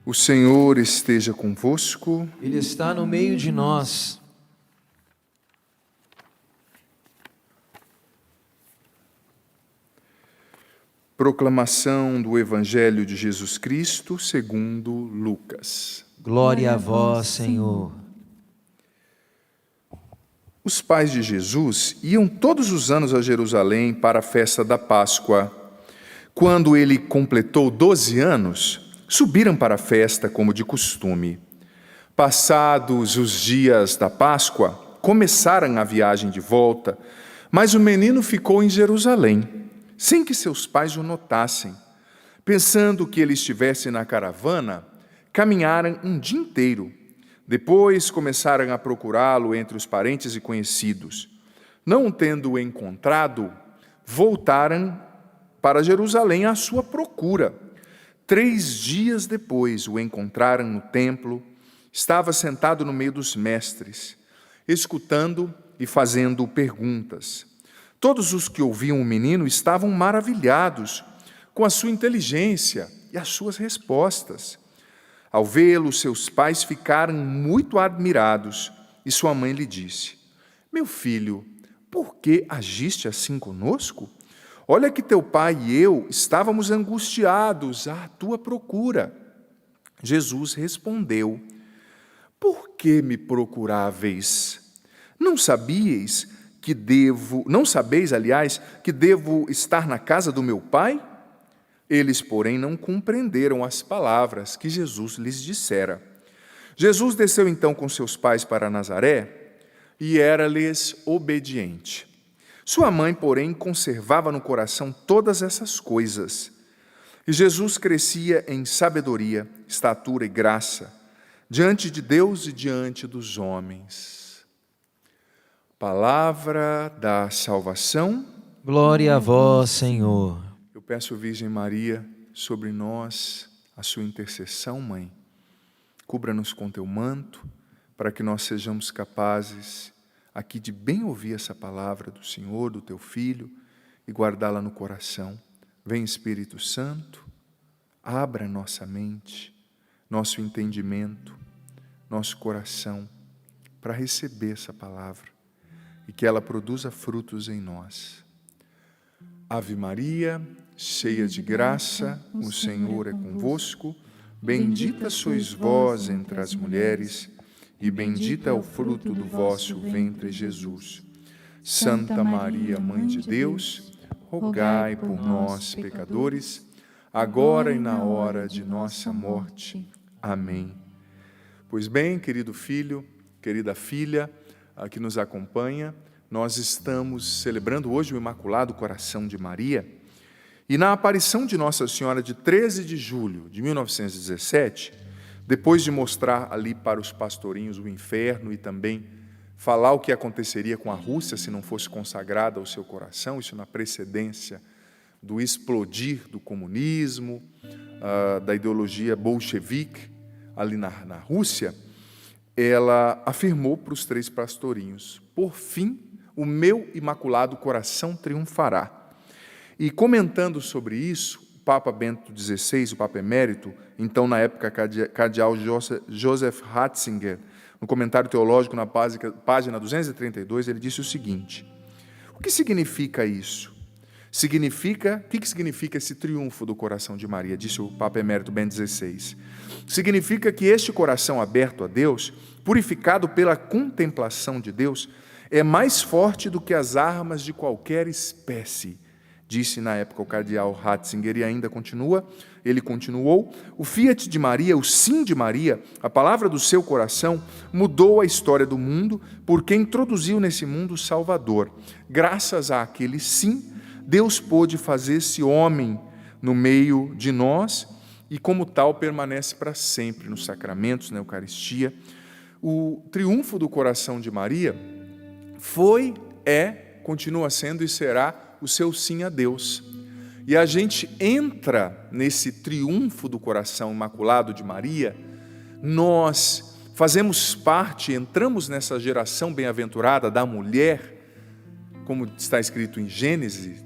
O Senhor esteja convosco. Ele está no meio de nós. Proclamação do Evangelho de Jesus Cristo segundo Lucas. Glória a vós, Senhor. Os pais de Jesus iam todos os anos a Jerusalém para a festa da Páscoa. Quando ele completou 12 anos, subiram para a festa como de costume. Passados os dias da Páscoa, começaram a viagem de volta, mas o menino ficou em Jerusalém, sem que seus pais o notassem. Pensando que ele estivesse na caravana, caminharam um dia inteiro. Depois começaram a procurá-lo entre os parentes e conhecidos. Não o tendo encontrado, voltaram para Jerusalém à sua procura. 3 dias depois o encontraram no templo. Estava sentado no meio dos mestres, escutando e fazendo perguntas. Todos os que ouviam o menino estavam maravilhados com a sua inteligência e as suas respostas. Ao vê-lo, seus pais ficaram muito admirados e sua mãe lhe disse: "Meu filho, por que agiste assim conosco? Olha que teu pai e eu estávamos angustiados à tua procura." Jesus respondeu: "Por que me procuráveis? Não sabeis, aliás, que devo estar na casa do meu pai?" Eles, porém, não compreenderam as palavras que Jesus lhes dissera. Jesus desceu então com seus pais para Nazaré e era-lhes obediente. Sua mãe, porém, conservava no coração todas essas coisas. E Jesus crescia em sabedoria, estatura e graça, diante de Deus e diante dos homens. Palavra da salvação. Glória a vós, Senhor. Eu peço, Virgem Maria, sobre nós a sua intercessão, Mãe. Cubra-nos com teu manto, para que nós sejamos capazes aqui de bem ouvir essa palavra do Senhor, do teu Filho, e guardá-la no coração. Vem, Espírito Santo, abra nossa mente, nosso entendimento, nosso coração, para receber essa palavra e que ela produza frutos em nós. Ave Maria, cheia de graça, o Senhor é convosco. Bendita sois vós entre as mulheres, e bendito é o fruto do vosso ventre, Jesus. Santa Maria, Mãe de Deus, rogai por nós, pecadores, agora e na hora de nossa morte. Amém. Pois bem, querido filho, querida filha, que nos acompanha, nós estamos celebrando hoje o Imaculado Coração de Maria, e na aparição de Nossa Senhora de 13 de julho de 1917, depois de mostrar ali para os pastorinhos o inferno e também falar o que aconteceria com a Rússia se não fosse consagrada ao seu coração, isso na precedência do explodir do comunismo, da ideologia bolchevique ali na Rússia, ela afirmou para os 3 pastorinhos: "Por fim, o meu Imaculado Coração triunfará." E comentando sobre isso, o Papa Bento XVI, o Papa Emérito, então na época cardeal Joseph Ratzinger, no comentário teológico na página 232, ele disse o seguinte: o que significa isso? O que significa esse triunfo do coração de Maria? Disse o Papa Emérito Bento XVI. Significa que este coração aberto a Deus, purificado pela contemplação de Deus, é mais forte do que as armas de qualquer espécie, disse na época o cardeal Ratzinger, e ainda ele continuou: o fiat de Maria, o sim de Maria, a palavra do seu coração, mudou a história do mundo, porque introduziu nesse mundo o Salvador. Graças àquele sim, Deus pôde fazer-se homem no meio de nós, e como tal permanece para sempre nos sacramentos, na Eucaristia. O triunfo do coração de Maria foi, continua sendo e será o seu sim a Deus. E a gente entra nesse triunfo do coração imaculado de Maria, nós fazemos parte, entramos nessa geração bem-aventurada da mulher, como está escrito em Gênesis,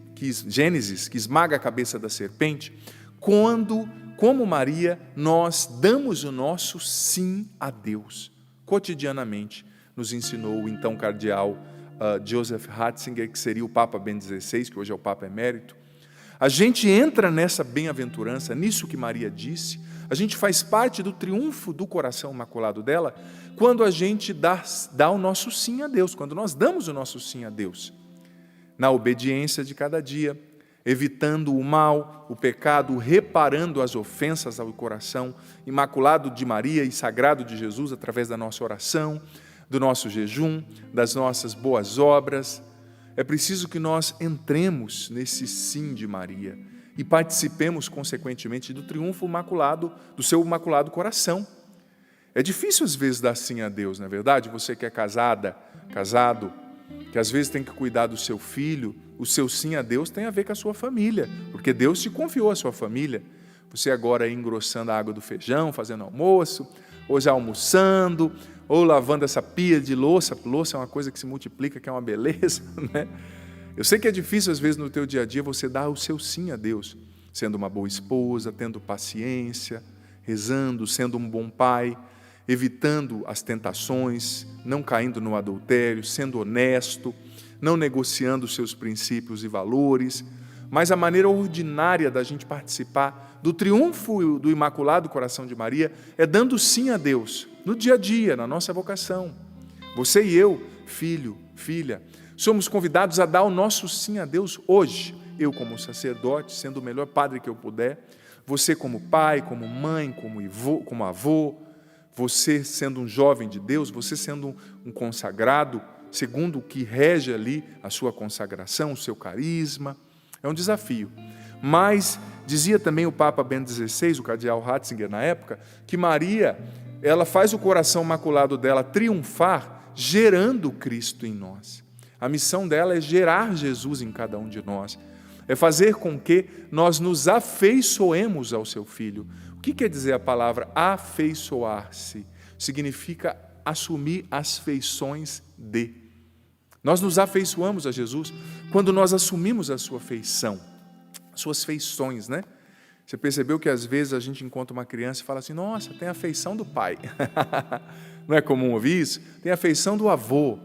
que esmaga a cabeça da serpente, quando como Maria, nós damos o nosso sim a Deus, cotidianamente, nos ensinou o então cardeal Joseph Ratzinger, que seria o Papa Bento XVI, que hoje é o Papa Emérito. A gente entra nessa bem-aventurança, nisso que Maria disse, a gente faz parte do triunfo do coração imaculado dela, quando a gente dá o nosso sim a Deus, quando nós damos o nosso sim a Deus, na obediência de cada dia, evitando o mal, o pecado, reparando as ofensas ao coração imaculado de Maria e sagrado de Jesus, através da nossa oração, do nosso jejum, das nossas boas obras. É preciso que nós entremos nesse sim de Maria e participemos, consequentemente, do triunfo imaculado, do seu imaculado coração. É difícil, às vezes, dar sim a Deus, não é verdade? Você que é casado, que às vezes tem que cuidar do seu filho, o seu sim a Deus tem a ver com a sua família, porque Deus te confiou a sua família. Você agora aí engrossando a água do feijão, fazendo almoço, ou já almoçando, ou lavando essa pia de louça. Louça é uma coisa que se multiplica, que é uma beleza, né? Eu sei que é difícil, às vezes, no teu dia a dia, você dar o seu sim a Deus, sendo uma boa esposa, tendo paciência, rezando, sendo um bom pai, evitando as tentações, não caindo no adultério, sendo honesto, não negociando os seus princípios e valores, mas a maneira ordinária da gente participar do triunfo do Imaculado Coração de Maria é dando sim a Deus, no dia a dia, na nossa vocação. Você e eu, filho, filha, somos convidados a dar o nosso sim a Deus hoje. Eu como sacerdote, sendo o melhor padre que eu puder, você como pai, como mãe, como avô, você sendo um jovem de Deus, você sendo um consagrado, segundo o que rege ali a sua consagração, o seu carisma. É um desafio. Mas dizia também o Papa Bento XVI, o cardeal Ratzinger na época, que Maria, ela faz o coração imaculado dela triunfar, gerando Cristo em nós. A missão dela é gerar Jesus em cada um de nós. É fazer com que nós nos afeiçoemos ao seu Filho. O que quer dizer a palavra afeiçoar-se? Significa assumir as feições de. Nós nos afeiçoamos a Jesus quando nós assumimos a sua feição, suas feições, né? Você percebeu que às vezes a gente encontra uma criança e fala assim, nossa, tem a feição do pai. Não é comum ouvir isso? Tem a feição do avô.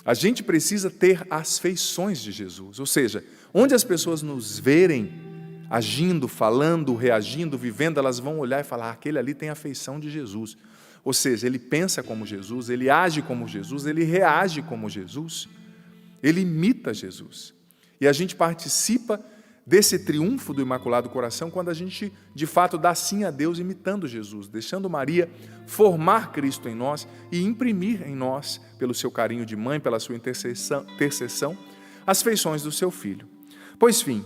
A gente precisa ter as feições de Jesus, ou seja, onde as pessoas nos verem agindo, falando, reagindo, vivendo, elas vão olhar e falar, aquele ali tem a feição de Jesus. Ou seja, ele pensa como Jesus, ele age como Jesus, ele reage como Jesus, ele imita Jesus. E a gente participa desse triunfo do Imaculado Coração quando a gente, de fato, dá sim a Deus imitando Jesus, deixando Maria formar Cristo em nós e imprimir em nós, pelo seu carinho de mãe, pela sua intercessão, as feições do seu Filho. Pois bem,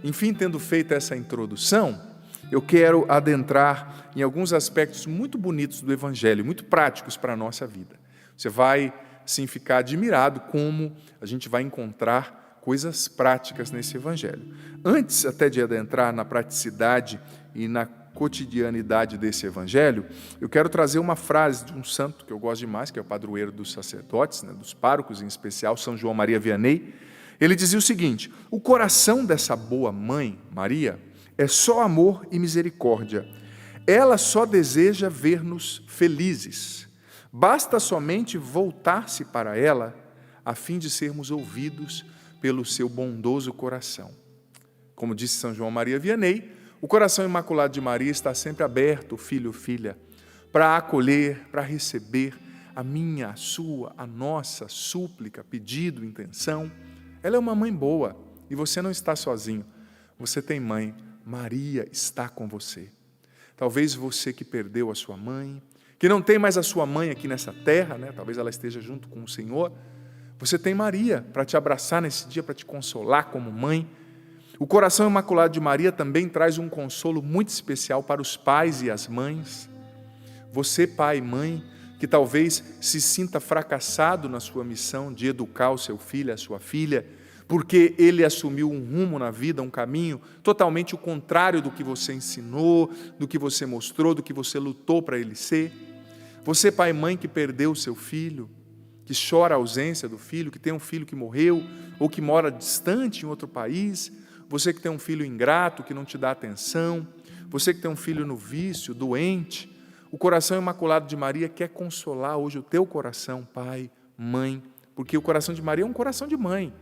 enfim, tendo feito essa introdução, eu quero adentrar em alguns aspectos muito bonitos do Evangelho, muito práticos para a nossa vida. Você vai, sim, ficar admirado como a gente vai encontrar coisas práticas nesse Evangelho. Antes até de adentrar na praticidade e na cotidianidade desse Evangelho, eu quero trazer uma frase de um santo que eu gosto demais, que é o padroeiro dos sacerdotes, né, dos párocos, em especial, São João Maria Vianney. Ele dizia o seguinte, o coração dessa boa mãe, Maria, é só amor e misericórdia. Ela só deseja ver-nos felizes. Basta somente voltar-se para ela, a fim de sermos ouvidos pelo seu bondoso coração. Como disse São João Maria Vianney, o coração imaculado de Maria está sempre aberto, filho, filha, para acolher, para receber a minha, a sua, a nossa súplica, pedido, intenção. Ela é uma mãe boa e você não está sozinho. Você tem mãe. Maria está com você. Talvez você que perdeu a sua mãe, que não tem mais a sua mãe aqui nessa terra, né? Talvez ela esteja junto com o Senhor. Você tem Maria para te abraçar nesse dia, para te consolar como mãe. O coração imaculado de Maria também traz um consolo muito especial para os pais e as mães. Você, pai e mãe, que talvez se sinta fracassado na sua missão de educar o seu filho, a sua filha, porque ele assumiu um rumo na vida, um caminho totalmente o contrário do que você ensinou, do que você mostrou, do que você lutou para ele ser. Você, pai e mãe, que perdeu o seu filho, que chora a ausência do filho, que tem um filho que morreu, ou que mora distante em outro país, você que tem um filho ingrato, que não te dá atenção, você que tem um filho no vício, doente, o coração imaculado de Maria quer consolar hoje o teu coração, pai, mãe, porque o coração de Maria é um coração de mãe,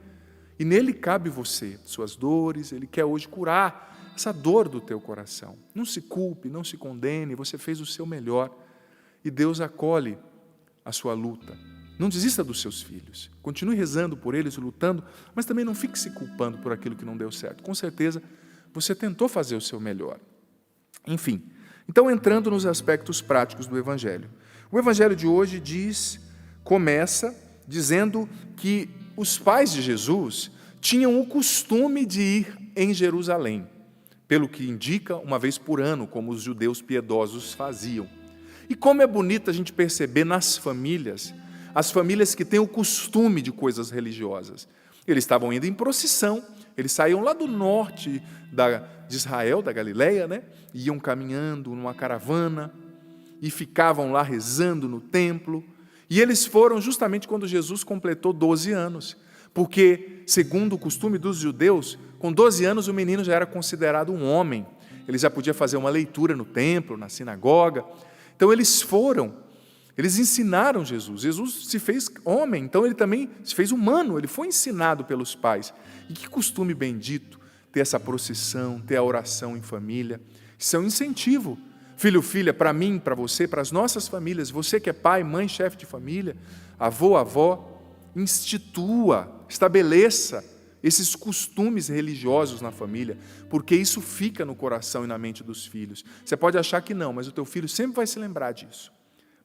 e nele cabe você, suas dores, ele quer hoje curar essa dor do teu coração. Não se culpe, não se condene, você fez o seu melhor, e Deus acolhe a sua luta. Não desista dos seus filhos, continue rezando por eles, lutando, mas também não fique se culpando por aquilo que não deu certo. Com certeza, você tentou fazer o seu melhor. Enfim, então entrando nos aspectos práticos do Evangelho. O Evangelho de hoje começa dizendo que os pais de Jesus tinham o costume de ir em Jerusalém, pelo que indica uma vez por ano, como os judeus piedosos faziam. E como é bonito a gente perceber nas famílias, as famílias que têm o costume de coisas religiosas. Eles estavam indo em procissão, eles saíam lá do norte de Israel, da Galileia, né? Iam caminhando numa caravana e ficavam lá rezando no templo. E eles foram justamente quando Jesus completou 12 anos, porque, segundo o costume dos judeus, com 12 anos o menino já era considerado um homem, ele já podia fazer uma leitura no templo, na sinagoga. Então eles ensinaram Jesus. Jesus se fez homem, então ele também se fez humano, ele foi ensinado pelos pais. E que costume bendito ter essa procissão, ter a oração em família. Isso é um incentivo. Filho, filha, para mim, para você, para as nossas famílias, você que é pai, mãe, chefe de família, avô, avó, estabeleça esses costumes religiosos na família, porque isso fica no coração e na mente dos filhos. Você pode achar que não, mas o teu filho sempre vai se lembrar disso.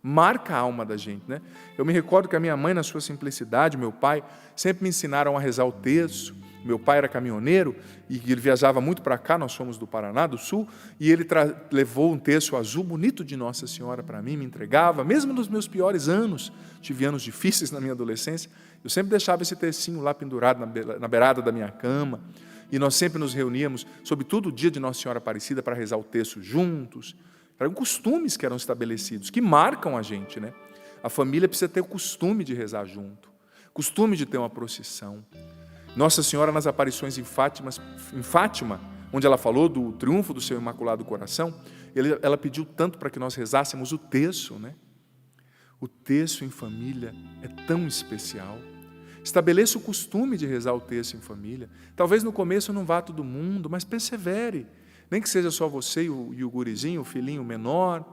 Marca a alma da gente, né? Eu me recordo que a minha mãe, na sua simplicidade, meu pai, sempre me ensinaram a rezar o terço. Meu pai era caminhoneiro e ele viajava muito para cá, nós somos do Paraná, do Sul, e ele levou um terço azul bonito de Nossa Senhora para mim, me entregava, mesmo nos meus piores anos, tive anos difíceis na minha adolescência, eu sempre deixava esse tercinho lá pendurado na beirada da minha cama, e nós sempre nos reuníamos, sobretudo o dia de Nossa Senhora Aparecida, para rezar o terço juntos. Eram costumes que eram estabelecidos, que marcam a gente, né? A família precisa ter o costume de rezar junto, costume de ter uma procissão. Nossa Senhora, nas aparições em Fátima, onde ela falou do triunfo do seu Imaculado Coração, ela pediu tanto para que nós rezássemos o terço, né? O terço em família é tão especial. Estabeleça o costume de rezar o terço em família. Talvez no começo não vá todo mundo, mas persevere. Nem que seja só você e o gurizinho, o filhinho menor,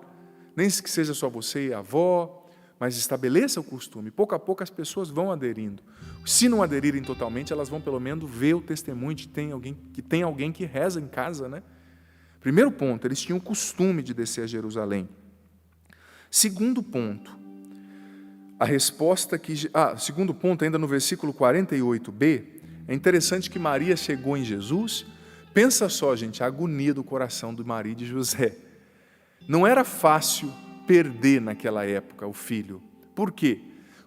nem que seja só você e a avó, mas estabeleça o costume. Pouco a pouco as pessoas vão aderindo. Se não aderirem totalmente, elas vão pelo menos ver o testemunho de que tem alguém que reza em casa, né? Primeiro ponto, eles tinham o costume de descer a Jerusalém. Segundo ponto, segundo ponto, ainda no versículo 48b, é interessante que Maria chegou em Jesus. Pensa só, gente, a agonia do coração de Maria e de José. Não era fácil perder naquela época o filho. Por quê?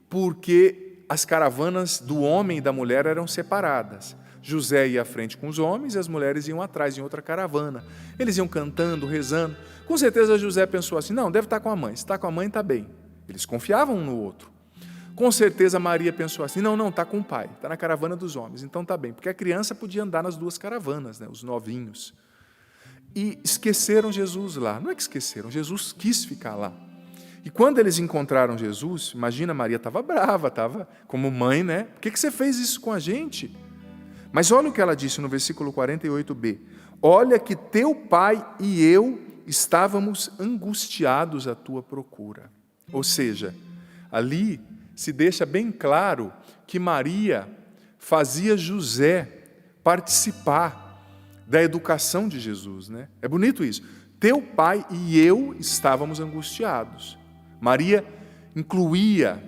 Porque as caravanas do homem e da mulher eram separadas. José ia à frente com os homens e as mulheres iam atrás em outra caravana. Eles iam cantando, rezando. Com certeza José pensou assim, não, deve estar com a mãe. Se está com a mãe, está bem. Eles confiavam um no outro. Com certeza Maria pensou assim, não, está com o pai, está na caravana dos homens, então está bem. Porque a criança podia andar nas duas caravanas, né, os novinhos. E esqueceram Jesus lá. Não é que esqueceram, Jesus quis ficar lá. E quando eles encontraram Jesus, imagina, Maria estava brava, estava como mãe, né? Por que você fez isso com a gente? Mas olha o que ela disse no versículo 48b. Olha que teu pai e eu estávamos angustiados à tua procura. Ou seja, ali se deixa bem claro que Maria fazia José participar da educação de Jesus, né? É bonito isso. Teu pai e eu estávamos angustiados. Maria incluía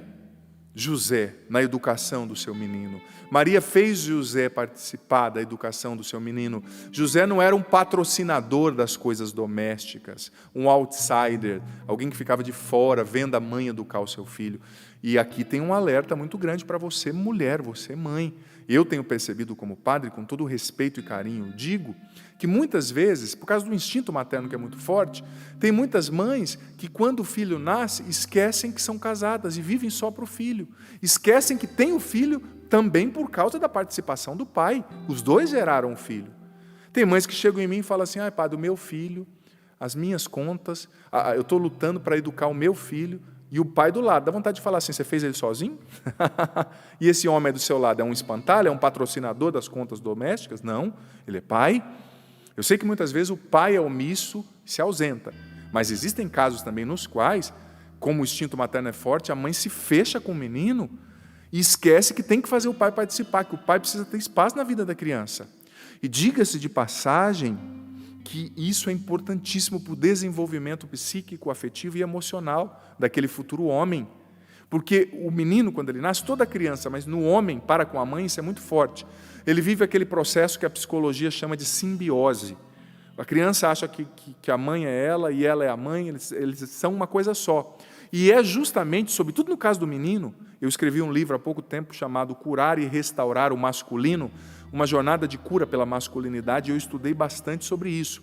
José na educação do seu menino. Maria fez José participar da educação do seu menino. José não era um patrocinador das coisas domésticas, um outsider, alguém que ficava de fora vendo a mãe educar o seu filho. E aqui tem um alerta muito grande para você, mulher, você mãe. Eu tenho percebido como padre, com todo o respeito e carinho, digo que muitas vezes, por causa do instinto materno que é muito forte, tem muitas mães que quando o filho nasce, esquecem que são casadas e vivem só para o filho. Esquecem que tem o filho também por causa da participação do pai. Os dois geraram o filho. Tem mães que chegam em mim e falam assim, padre, o meu filho, as minhas contas, eu estou lutando para educar o meu filho, e o pai do lado, dá vontade de falar assim, você fez ele sozinho? E esse homem do seu lado é um espantalho, é um patrocinador das contas domésticas? Não, ele é pai. Eu sei que muitas vezes o pai é omisso e se ausenta, mas existem casos também nos quais, como o instinto materno é forte, a mãe se fecha com o menino e esquece que tem que fazer o pai participar, que o pai precisa ter espaço na vida da criança. E diga-se de passagem que isso é importantíssimo para o desenvolvimento psíquico, afetivo e emocional daquele futuro homem. Porque o menino, quando ele nasce, toda criança, mas no homem, para com a mãe, isso é muito forte. Ele vive aquele processo que a psicologia chama de simbiose. A criança acha que a mãe é ela e ela é a mãe, eles são uma coisa só. E é justamente, sobretudo no caso do menino, eu escrevi um livro há pouco tempo chamado Curar e Restaurar o Masculino, uma jornada de cura pela masculinidade, e eu estudei bastante sobre isso.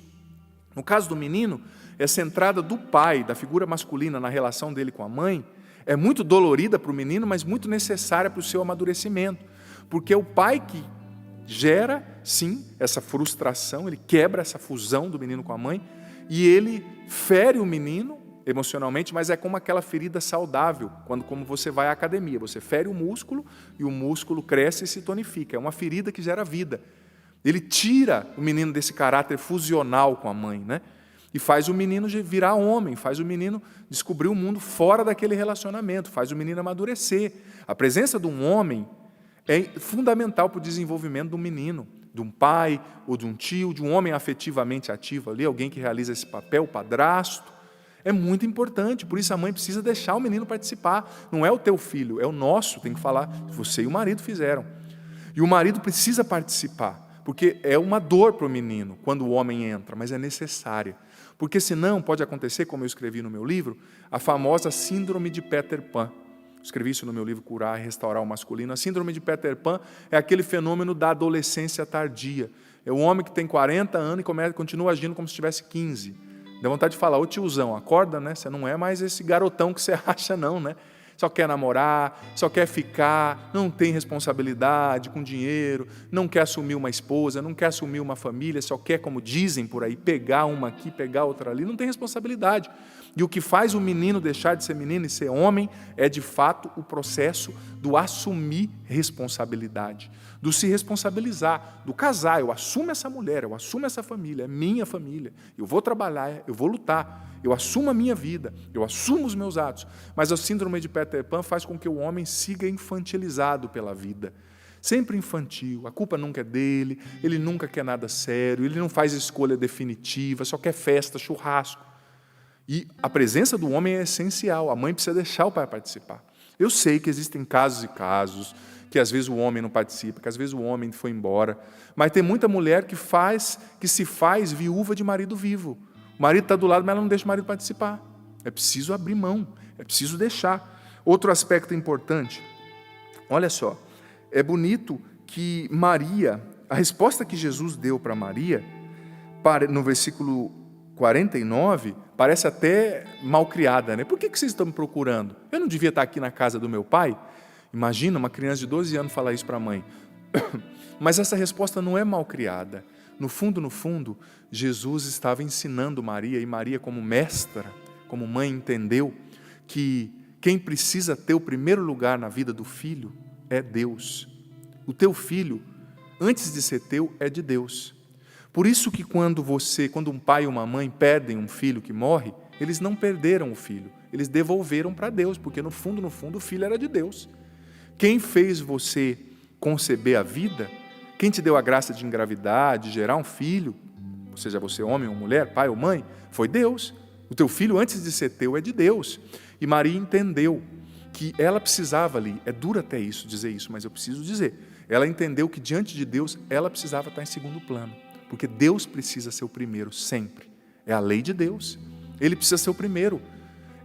No caso do menino, essa entrada do pai, da figura masculina na relação dele com a mãe, é muito dolorida para o menino, mas muito necessária para o seu amadurecimento, porque é o pai que gera, sim, essa frustração, ele quebra essa fusão do menino com a mãe, e ele fere o menino emocionalmente, mas é como aquela ferida saudável, como você vai à academia, você fere o músculo e o músculo cresce e se tonifica, é uma ferida que gera vida. Ele tira o menino desse caráter fusional com a mãe, né? E faz o menino virar homem, faz o menino descobrir o mundo fora daquele relacionamento, faz o menino amadurecer. A presença de um homem é fundamental para o desenvolvimento do menino, de um pai ou de um tio, de um homem afetivamente ativo ali, alguém que realiza esse papel, o padrasto. É muito importante, por isso a mãe precisa deixar o menino participar. Não é o teu filho, é o nosso, tem que falar, você e o marido fizeram. E o marido precisa participar, porque é uma dor para o menino quando o homem entra, mas é necessária. Porque senão pode acontecer, como eu escrevi no meu livro, a famosa síndrome de Peter Pan. Escrevi isso no meu livro Curar e Restaurar o Masculino. A síndrome de Peter Pan é aquele fenômeno da adolescência tardia. É o homem que tem 40 anos e continua agindo como se tivesse 15. Dá vontade de falar, ô tiozão, acorda, né? Você não é mais esse garotão que você acha, não, né? Só quer namorar, só quer ficar, não tem responsabilidade com dinheiro, não quer assumir uma esposa, não quer assumir uma família, só quer, como dizem por aí, pegar uma aqui, pegar outra ali, não tem responsabilidade. E o que faz o menino deixar de ser menino e ser homem é, de fato, o processo do assumir responsabilidade, do se responsabilizar, do casar. Eu assumo essa mulher, eu assumo essa família, é minha família. Eu vou trabalhar, eu vou lutar, eu assumo a minha vida, eu assumo os meus atos. Mas a síndrome de Peter Pan faz com que o homem siga infantilizado pela vida. Sempre infantil, a culpa nunca é dele, ele nunca quer nada sério, ele não faz escolha definitiva, só quer festa, churrasco. E a presença do homem é essencial, a mãe precisa deixar o pai participar. Eu sei que existem casos e casos, que às vezes o homem não participa, que às vezes o homem foi embora, mas tem muita mulher que se faz viúva de marido vivo. O marido está do lado, mas ela não deixa o marido participar. É preciso abrir mão, é preciso deixar. Outro aspecto importante, olha só, é bonito que Maria, a resposta que Jesus deu para Maria, no versículo 49, parece até malcriada, né? Por que vocês estão me procurando? Eu não devia estar aqui na casa do meu pai? Imagina uma criança de 12 anos falar isso para a mãe. Mas essa resposta não é malcriada. No fundo, Jesus estava ensinando Maria, e Maria, como mestra, como mãe, entendeu que quem precisa ter o primeiro lugar na vida do filho é Deus. O teu filho, antes de ser teu, é de Deus. Por isso que quando um pai e uma mãe perdem um filho que morre, eles não perderam o filho, eles devolveram para Deus, porque no fundo, o filho era de Deus. Quem fez você conceber a vida, quem te deu a graça de engravidar, de gerar um filho, ou seja, você homem ou mulher, pai ou mãe, foi Deus. O teu filho, antes de ser teu, é de Deus. E Maria entendeu que ela precisava ali, é duro até isso, dizer isso, mas eu preciso dizer, ela entendeu que diante de Deus, ela precisava estar em segundo plano. Porque Deus precisa ser o primeiro sempre. É a lei de Deus. Ele precisa ser o primeiro.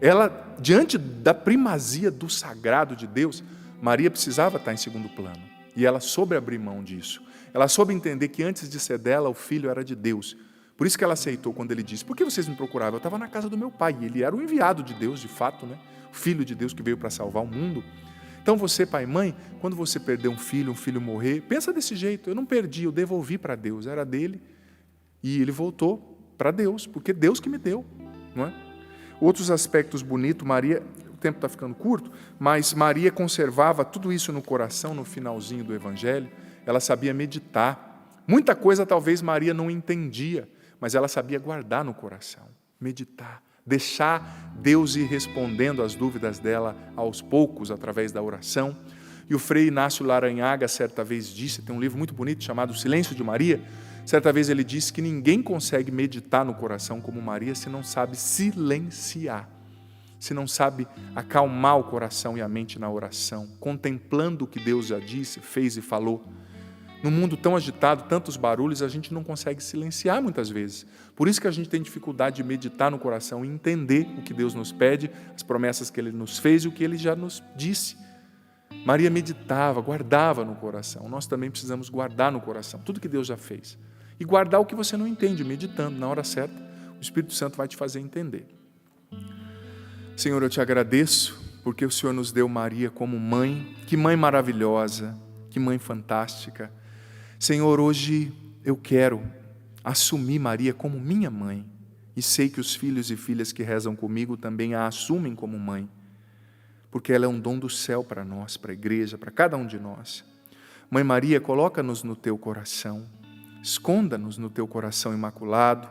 Ela, diante da primazia do sagrado de Deus, Maria precisava estar em segundo plano. E ela soube abrir mão disso. Ela soube entender que antes de ser dela, o filho era de Deus. Por isso que ela aceitou quando ele disse, por que vocês me procuravam? Eu estava na casa do meu pai. E ele era o enviado de Deus, de fato, né? O filho de Deus que veio para salvar o mundo. Então você, pai e mãe, quando você perder um filho morrer, pensa desse jeito, eu não perdi, eu devolvi para Deus, era dele, E ele voltou para Deus, porque Deus que me deu, não é? Outros aspectos bonitos, Maria, o tempo está ficando curto, mas Maria conservava tudo isso no coração no finalzinho do Evangelho. Ela sabia meditar. Muita coisa talvez Maria não entendia, mas ela sabia guardar no coração, meditar, deixar Deus ir respondendo às dúvidas dela aos poucos, através da oração. E o Frei Inácio Laranhaga, certa vez disse, tem um livro muito bonito chamado Silêncio de Maria, certa vez ele disse que ninguém consegue meditar no coração como Maria se não sabe silenciar, se não sabe acalmar o coração e a mente na oração, contemplando o que Deus já disse, fez e falou. No mundo tão agitado, tantos barulhos, a gente não consegue silenciar muitas vezes. Por isso que a gente tem dificuldade de meditar no coração e entender o que Deus nos pede, as promessas que Ele nos fez e o que Ele já nos disse. Maria meditava, guardava no coração. Nós também precisamos guardar no coração tudo que Deus já fez. E guardar o que você não entende, meditando. Na hora certa, o Espírito Santo vai te fazer entender. Senhor, eu te agradeço porque o Senhor nos deu Maria como mãe. Que mãe maravilhosa, que mãe fantástica. Senhor, hoje eu quero assumir Maria como minha mãe. E sei que os filhos e filhas que rezam comigo também a assumem como mãe. Porque ela é um dom do céu para nós, para a igreja, para cada um de nós. Mãe Maria, coloca-nos no teu coração. Esconda-nos no teu coração imaculado.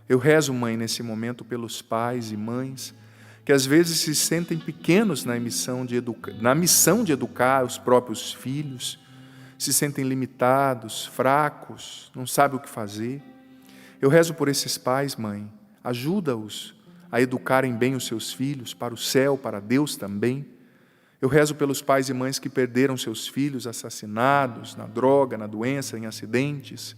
Eu rezo, mãe, nesse momento pelos pais e mães que às vezes se sentem pequenos na missão de educar os próprios filhos, se sentem limitados, fracos, não sabem o que fazer. Eu rezo por esses pais, mãe, ajuda-os a educarem bem os seus filhos, para o céu, para Deus também. Eu rezo pelos pais e mães que perderam seus filhos assassinados, na droga, na doença, em acidentes.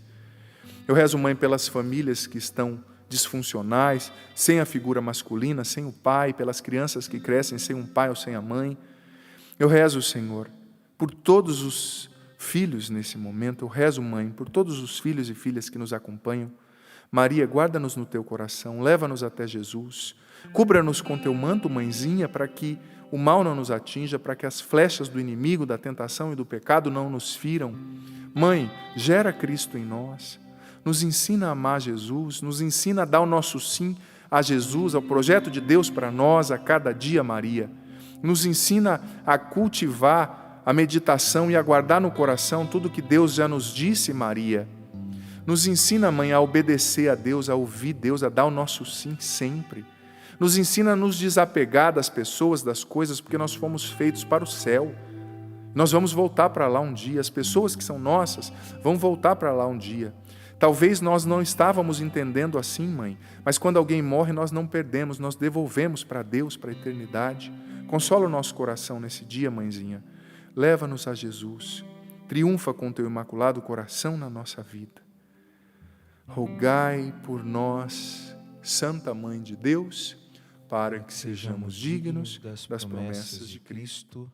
Eu rezo, mãe, pelas famílias que estão disfuncionais, sem a figura masculina, sem o pai, pelas crianças que crescem sem um pai ou sem a mãe. Eu rezo, Senhor, por todos os filhos nesse momento. Eu rezo, mãe, por todos os filhos e filhas que nos acompanham. Maria, guarda-nos no teu coração, leva-nos até Jesus. Cubra-nos com teu manto, mãezinha, para que o mal não nos atinja, para que as flechas do inimigo, da tentação e do pecado não nos firam. Mãe, gera Cristo em nós. Nos ensina a amar Jesus, nos ensina a dar o nosso sim a Jesus, ao projeto de Deus para nós a cada dia, Maria. Nos ensina a cultivar a meditação e a guardar no coração tudo que Deus já nos disse, Maria. Nos ensina, mãe, a obedecer a Deus, a ouvir Deus, a dar o nosso sim sempre. Nos ensina a nos desapegar das pessoas, das coisas, porque nós fomos feitos para o céu. Nós vamos voltar para lá um dia, as pessoas que são nossas vão voltar para lá um dia. Talvez nós não estávamos entendendo assim, mãe, mas quando alguém morre nós não perdemos, nós devolvemos para Deus, para a eternidade. Consola o nosso coração nesse dia, mãezinha. Leva-nos a Jesus. Triunfa com teu imaculado coração na nossa vida. Rogai por nós, Santa Mãe de Deus, para que sejamos dignos das promessas de Cristo.